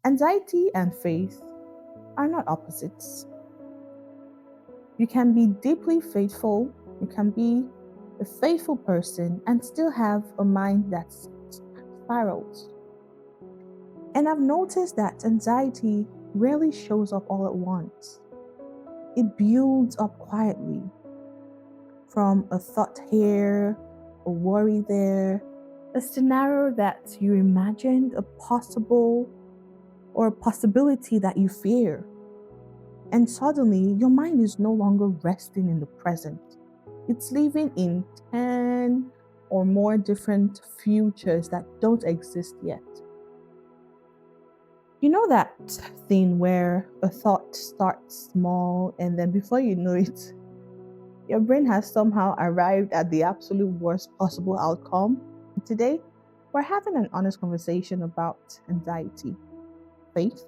Anxiety and faith are not opposites. You can be deeply faithful, you can be a faithful person and still have a mind that spirals. And I've noticed that anxiety rarely shows up all at once. It builds up quietly from a thought here, a worry there, a scenario that you imagined, a possible or a possibility that you fear. And suddenly, your mind is no longer resting in the present. It's living in 10 or more different futures that don't exist yet. You know that thing where a thought starts small and then before you know it, your brain has somehow arrived at the absolute worst possible outcome? Today, we're having an honest conversation about anxiety, faith,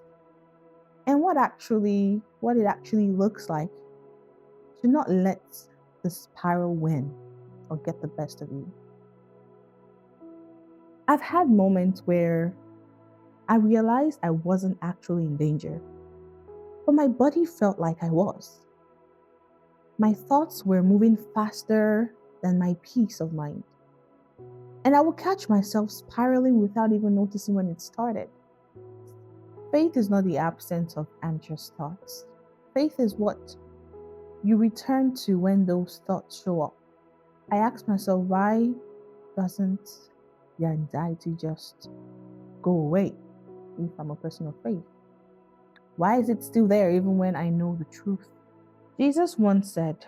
and what it actually looks like to not let the spiral win or get the best of you. I've had moments where I realized I wasn't actually in danger, but my body felt like I was. My thoughts were moving faster than my peace of mind. And I would catch myself spiraling without even noticing when it started. Faith is not the absence of anxious thoughts. Faith is what you return to when those thoughts show up. I ask myself, why doesn't the anxiety just go away if I'm a person of faith? Why is it still there even when I know the truth? Jesus once said,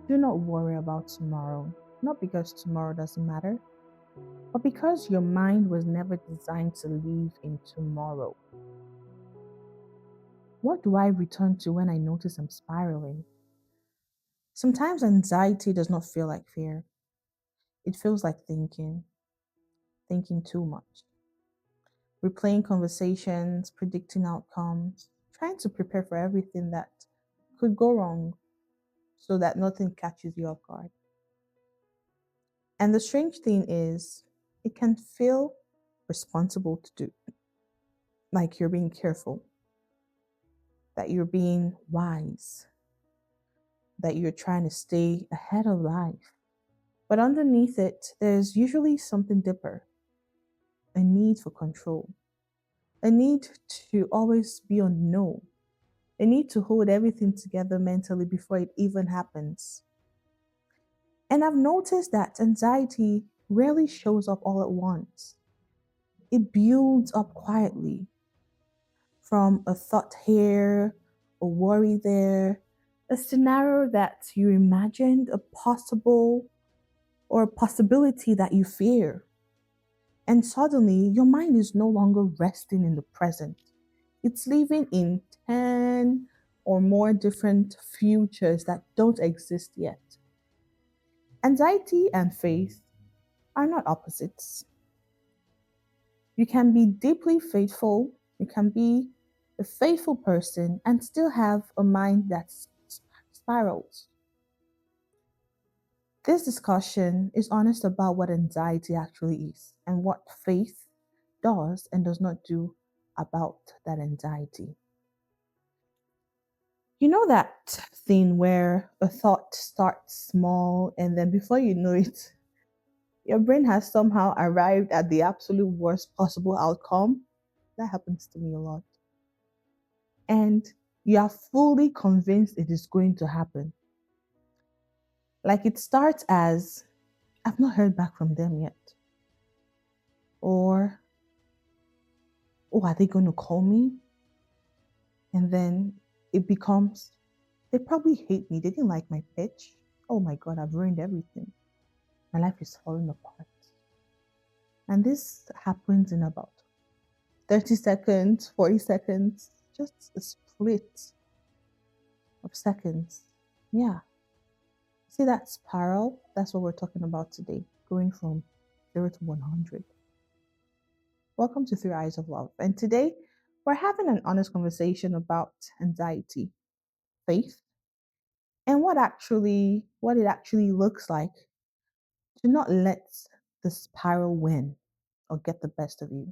do not worry about tomorrow, not because tomorrow doesn't matter, but because your mind was never designed to live in tomorrow. What do I return to when I notice I'm spiraling? Sometimes anxiety does not feel like fear. It feels like thinking too much, replaying conversations, predicting outcomes, trying to prepare for everything that could go wrong so that nothing catches you off guard. And the strange thing is, it can feel responsible to do, like you're being careful, that you're being wise, that you're trying to stay ahead of life. But underneath it, there's usually something deeper, a need for control, a need to always be on no, a need to hold everything together mentally before it even happens. And I've noticed that anxiety rarely shows up all at once. It builds up quietly from a thought here, a worry there, a scenario that you imagined, a possible or a possibility that you fear. And suddenly, your mind is no longer resting in the present. It's living in 10 or more different futures that don't exist yet. Anxiety and faith are not opposites. You can be deeply faithful, you can be a faithful person and still have a mind that spirals. This discussion is honest about what anxiety actually is and what faith does and does not do about that anxiety. You know that thing where a thought starts small and then before you know it, your brain has somehow arrived at the absolute worst possible outcome? That happens to me a lot. And you are fully convinced it is going to happen. Like it starts as, I've not heard back from them yet. Or, oh, are they going to call me? And then it becomes, they probably hate me. They didn't like my pitch. Oh my God, I've ruined everything. My life is falling apart. And this happens in about 30 seconds, 40 seconds, just a split of seconds. Yeah. See that spiral? That's what we're talking about today, going from 0 to 100. Welcome to Through Eyes of Love. And today, we're having an honest conversation about anxiety, faith, and what it actually looks like to not let the spiral win or get the best of you.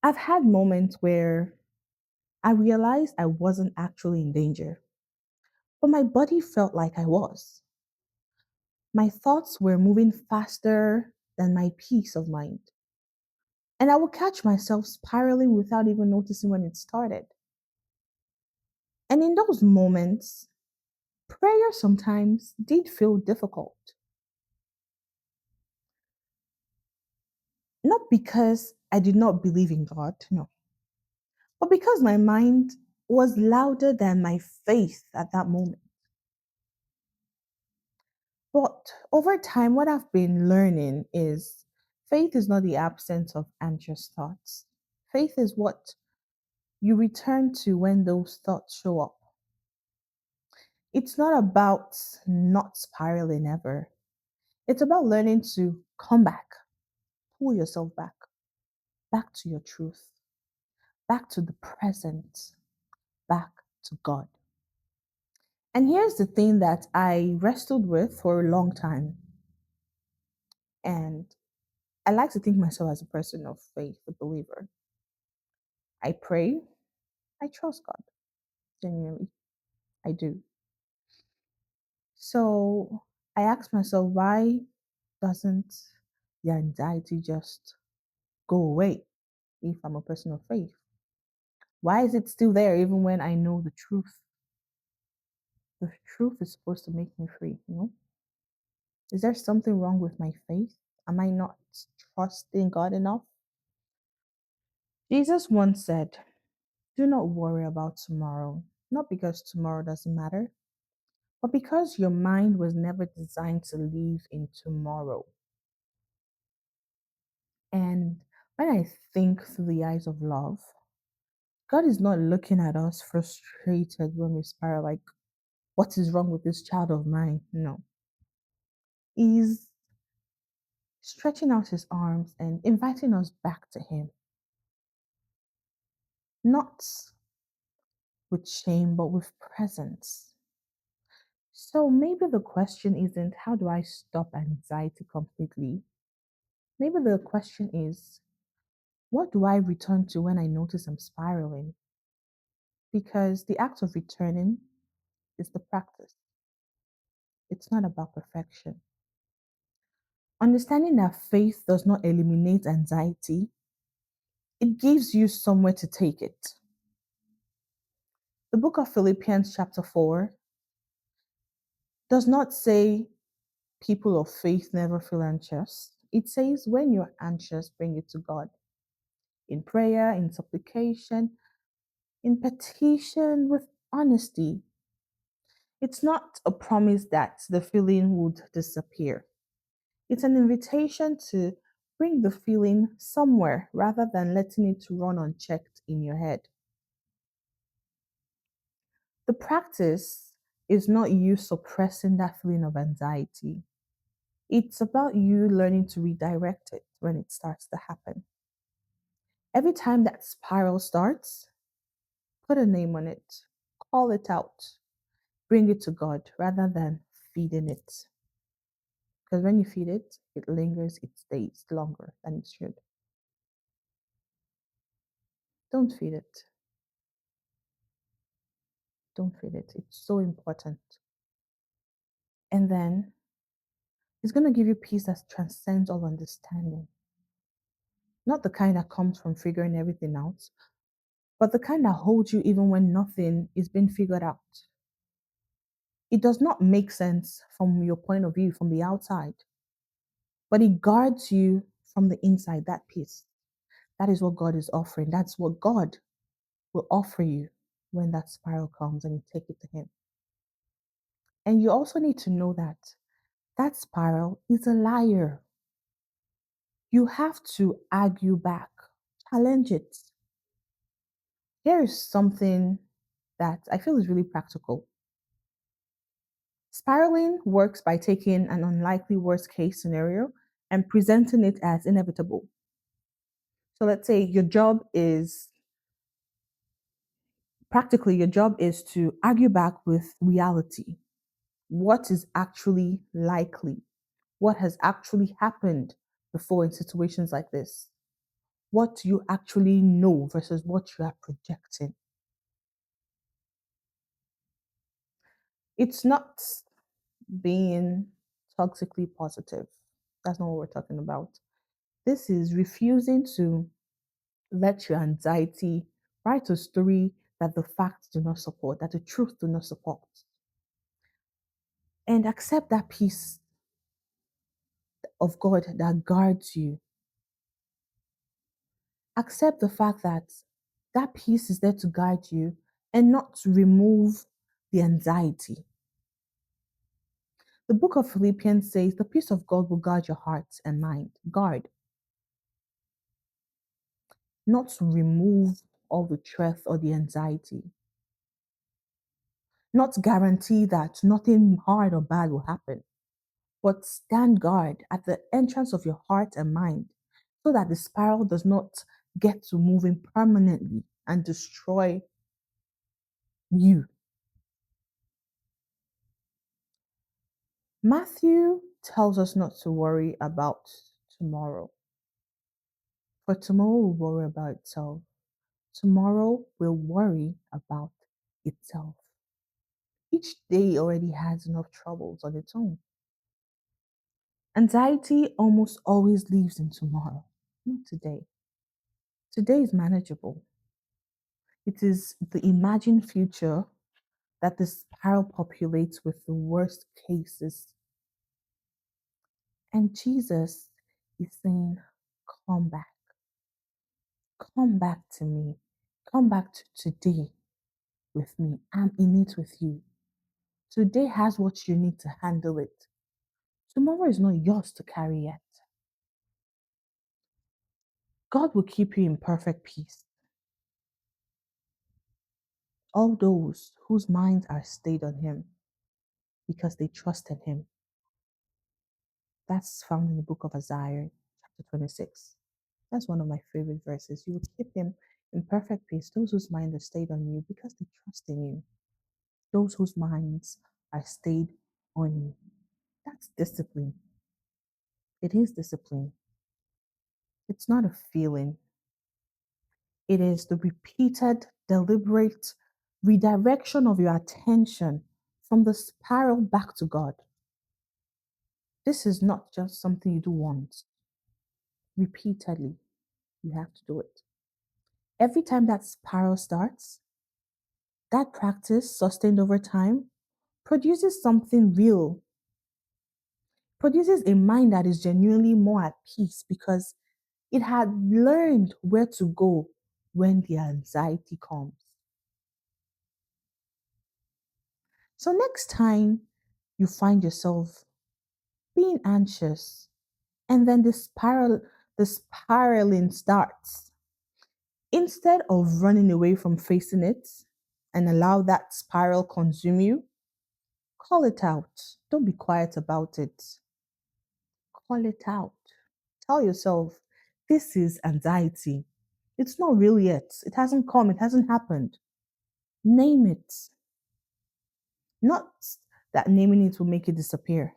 I've had moments where I realized I wasn't actually in danger, but my body felt like I was. My thoughts were moving faster than my peace of mind. And I would catch myself spiraling without even noticing when it started. And in those moments, prayer sometimes did feel difficult. Not because I did not believe in God, no, but because my mind was louder than my faith at that moment. But over time, what I've been learning is faith is not the absence of anxious thoughts. Faith is what you return to when those thoughts show up. It's not about not spiraling ever. It's about learning to come back, pull yourself back, back to your truth, back to the present, back to God. And here's the thing that I wrestled with for a long time. And I like to think myself as a person of faith, a believer. I pray, I trust God, genuinely. I do. So I ask myself, why doesn't the anxiety just go away if I'm a person of faith? Why is it still there even when I know the truth? The truth is supposed to make me free, you know? Is there something wrong with my faith? Am I not trusting God enough? Jesus once said, do not worry about tomorrow, not because tomorrow doesn't matter, but because your mind was never designed to live in tomorrow. And when I think through the eyes of love, God is not looking at us frustrated when we spiral, like, what is wrong with this child of mine? No. He's stretching out his arms and inviting us back to him, not with shame, but with presence. So maybe the question isn't how do I stop anxiety completely? Maybe the question is what do I return to when I notice I'm spiraling? Because the act of returning is the practice. It's not about perfection. Understanding that faith does not eliminate anxiety, it gives you somewhere to take it. The book of Philippians, chapter 4, does not say people of faith never feel anxious. It says when you're anxious, bring it to God in prayer, in supplication, in petition, with honesty. It's not a promise that the feeling would disappear. It's an invitation to bring the feeling somewhere rather than letting it run unchecked in your head. The practice is not you suppressing that feeling of anxiety. It's about you learning to redirect it when it starts to happen. Every time that spiral starts, put a name on it, call it out, bring it to God rather than feeding it. Because when you feed it, it lingers, it stays longer than it should. Don't feed it. Don't feed it. It's so important. And then it's going to give you peace that transcends all understanding. Not the kind that comes from figuring everything out, but the kind that holds you even when nothing is being figured out. It does not make sense from your point of view, from the outside, but it guards you from the inside, that peace. That is what God is offering. That's what God will offer you when that spiral comes and you take it to Him. And you also need to know that that spiral is a liar. You have to argue back, challenge it. Here is something that I feel is really practical. Spiraling works by taking an unlikely worst case scenario and presenting it as inevitable. So let's say your job is to argue back with reality. What is actually likely? What has actually happened before in situations like this? what you actually know versus what you are projecting. It's not being toxically positive. That's not what we're talking about. This is refusing to let your anxiety write a story that the facts do not support, that the truth do not support. And accept that peace of God that guards you. Accept the fact that that peace is there to guide you and not to remove the anxiety. The book of Philippians says the peace of God will guard your heart and mind. Guard, not to remove all the stress or the anxiety. Not guarantee that nothing hard or bad will happen, but stand guard at the entrance of your heart and mind so that the spiral does not get to moving permanently and destroy you. Matthew tells us not to worry about tomorrow, for tomorrow will worry about itself. Tomorrow will worry about itself. Each day already has enough troubles on its own. Anxiety almost always lives in tomorrow, not today. Today is manageable. It is the imagined future that the spiral populates with the worst cases. And Jesus is saying, come back. Come back to me. Come back to today with me. I'm in it with you. Today has what you need to handle it. Tomorrow is not yours to carry yet. God will keep you in perfect peace. All those whose minds are stayed on Him because they trust in Him. That's found in the book of Isaiah, chapter 26. That's one of my favorite verses. You will keep Him in perfect peace, those whose mind are stayed on you because they trust in you. Those whose minds are stayed on you. That's discipline. It is discipline. It's not a feeling. It is the repeated, deliberate redirection of your attention from the spiral back to God. This is not just something you do once. Repeatedly, you have to do it. Every time that spiral starts, that practice, sustained over time, produces something real, produces a mind that is genuinely more at peace because it had learned where to go when the anxiety comes. So, next time you find yourself being anxious and then the spiraling starts, instead of running away from facing it and allow that spiral consume you, call it out. Don't be quiet about it. Call it out. Tell yourself, this is anxiety. It's not real yet. It hasn't come. It hasn't happened. Name it. Not that naming it will make it disappear,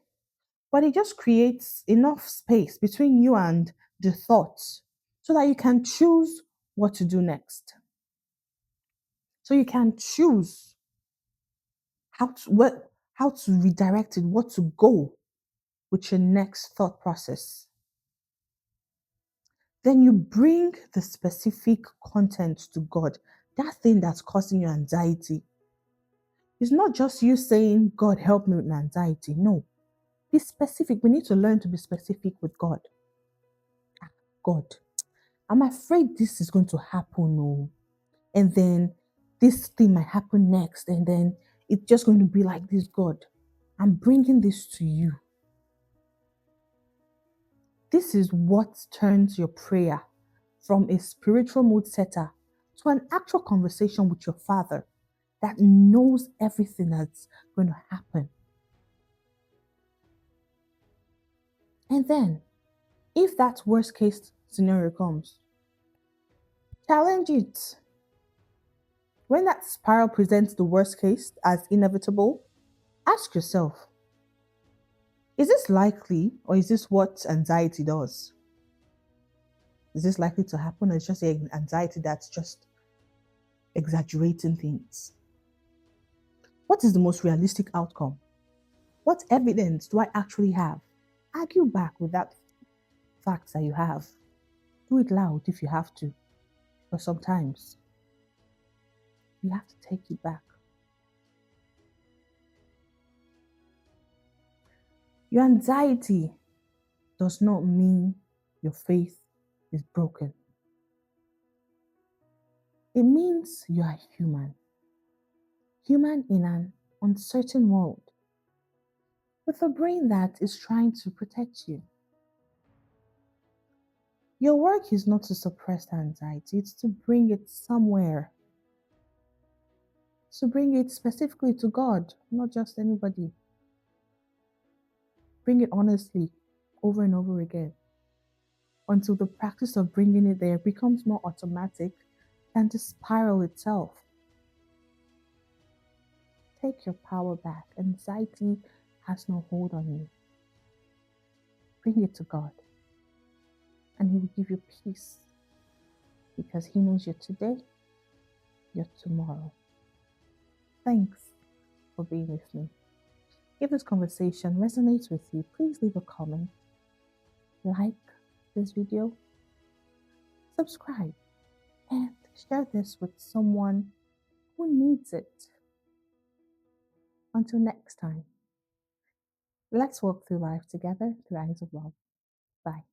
but it just creates enough space between you and the thoughts so that you can choose what to do next. So you can choose how to redirect it, what to go with your next thought process. Then you bring the specific content to God, that thing that's causing you anxiety. It's not just you saying, God, help me with my anxiety. No, be specific. We need to learn to be specific with God. God, I'm afraid this is going to happen. Oh. And then this thing might happen next. And then it's just going to be like this. God, I'm bringing this to you. This is what turns your prayer from a spiritual mood setter to an actual conversation with your Father that knows everything that's going to happen. And then, if that worst case scenario comes, challenge it. When that spiral presents the worst case as inevitable, ask yourself, is this likely or is this what anxiety does? Is this likely to happen? Or it's just anxiety that's just exaggerating things? What is the most realistic outcome? What evidence do I actually have? Argue back with that fact that you have. Do it loud if you have to, but sometimes you have to take it back. Your anxiety does not mean your faith is broken. It means you are human, human in an uncertain world, with a brain that is trying to protect you. Your work is not to suppress the anxiety, it's to bring it somewhere, to bring it specifically to God, not just anybody. Bring it honestly over and over again until the practice of bringing it there becomes more automatic than the spiral itself. Take your power back. Anxiety has no hold on you. Bring it to God, and He will give you peace because He knows your today, your tomorrow. Thanks for being with me. If this conversation resonates with you, please leave a comment, like this video, subscribe, and share this with someone who needs it. Until next time, let's walk through life together through eyes of love. Bye.